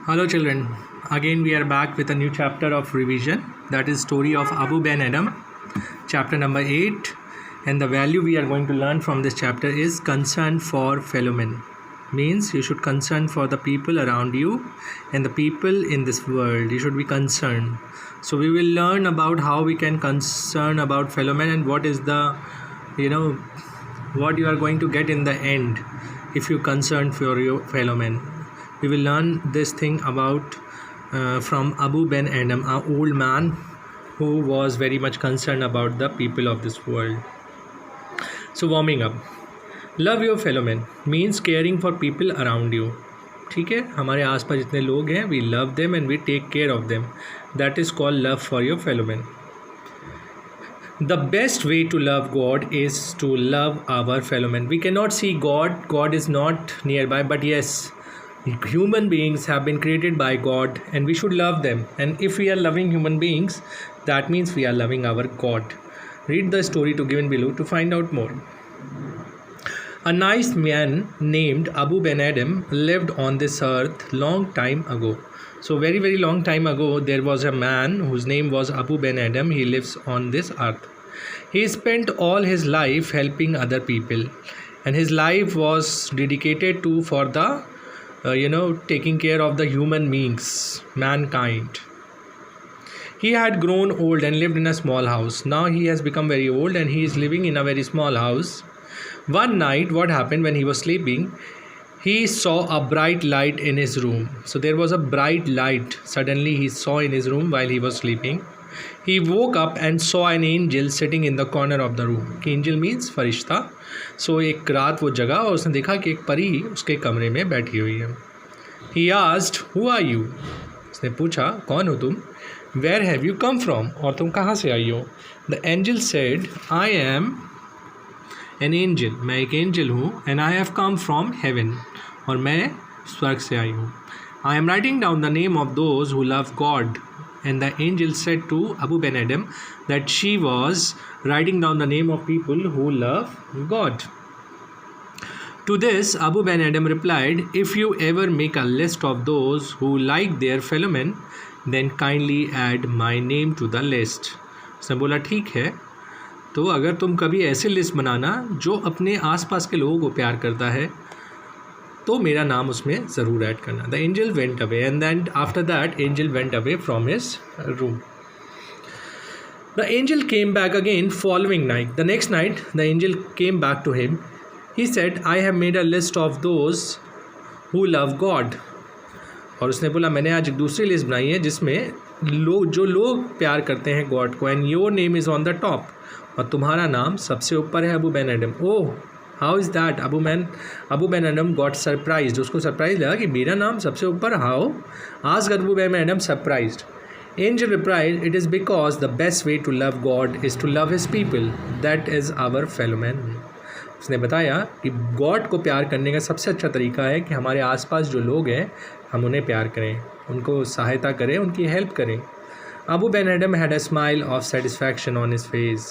Hello children, again we are back with a new chapter of revision, that is story of Abu Ben Adam, chapter number 8, and the value we are going to learn from this chapter is concern for fellow men. Means you should concern for the people around you and the people in this world. You should be concerned. So we will learn about how we can concern about fellow men and what is the what you are going to get in the end if you concern for your fellow men. We will learn this thing about from Abu Ben Adam, an old man who was very much concerned about the people of this world. So warming up, love your fellow men means caring for people around you. ठीक है, हमारे आसपास जितने लोग हैं, we love them and we take care of them. That is called love for your fellow men. The best way to love God is to love our fellow men. We cannot see God. God is not nearby, but yes, human beings have been created by God and we should love them. And if we are loving human beings, that means we are loving our God. Read the story to given below to find out more. A nice man named Abu Ben Adam lived on this earth long time ago. So very long time ago, there was a man whose name was Abu Ben Adam. He lives on this earth. He spent all his life helping other people, and his life was dedicated to for the taking care of the human beings, mankind. He had grown old and lived in a small house. Now he has become very old and he is living in a very small house. One night, what happened when he was sleeping, he saw a bright light in his room. So there was a bright light suddenly he saw in his room while he was sleeping. He woke up and saw an angel sitting in the corner of the room. Angel means Firishta. So एक रात वो जगा और उसने देखा कि एक परी उसके कमरे में बैठी हुई है. He asked, "Who are you?" उसने पूछा, कौन हो तुम? Where have you come from? और तुम कहाँ से आई हो? The angel said, "I am an angel. मैं एक angel हूँ and I have come from heaven. और मैं स्वर्ग से आई हूँ. I am writing down the name of those who love God." And the angel said to Abu Ben Adam that she was writing down the name of people who love God. To this, Abu Ben Adam replied, "If you ever make a list of those who like their fellow men, then kindly add my name to the list." उसने बोला ठीक है, तो अगर तुम कभी ऐसी list बनाना जो अपने आसपास के लोगों को प्यार करता है तो मेरा नाम उसमें ज़रूर ऐड करना. The angel went away and then after that angel went away from his room. The angel came back again following night. The next night the angel came back to him. He said, "I have made a list of those who love God." और उसने बोला मैंने आज एक दूसरी list बनाई है जिसमें जो लोग प्यार करते हैं गॉड को, and your name is on the top. और तुम्हारा नाम सबसे ऊपर है, Abou Ben Adhem. Oh, how is that? Abou Ben Adhem got surprise. उसको सरप्राइज लगा कि मेरा नाम सबसे ऊपर. How? Asked Abou Ben Adhem surprised. Angel replied, "it is because the best way to love God is to love his people, that is our fellow man." उसने बताया कि गॉड को प्यार करने का सबसे अच्छा तरीका है कि हमारे आसपास जो लोग हैं हम उन्हें प्यार करें, उनको सहायता करें, उनकी हेल्प करें. Abu Ben Adam had a smile of satisfaction on his face,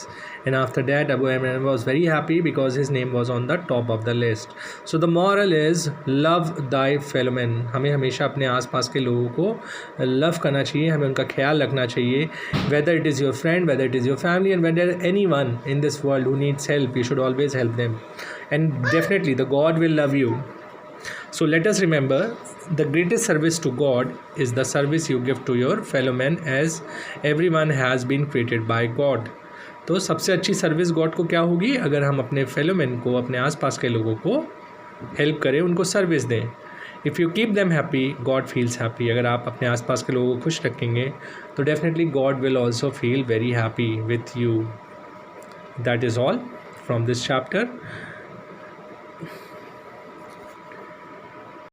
and after that Abu Ben Adam was very happy because his name was on the top of the list. So the moral is love thy fellow men. हमें हमेशा अपने आसपास के लोगों को love करना चाहिए, हमें उनका ख्याल रखना चाहिए. Whether it is your friend, whether it is your family, and whether anyone in this world who needs help, you should always help them, and definitely the God will love you. So let us remember, the greatest service to God is the service you give to your fellow men, as everyone has been created by God. तो सबसे अच्छी service God को क्या होगी? अगर हम अपने fellow man को, अपने आसपास के लोगों को हेल्प करें, उनको सर्विस दें. If you keep them happy, God feels happy. अगर आप अपने आसपास के लोगों को खुश रखेंगे तो definitely God will also feel very happy with you. That is all from this chapter.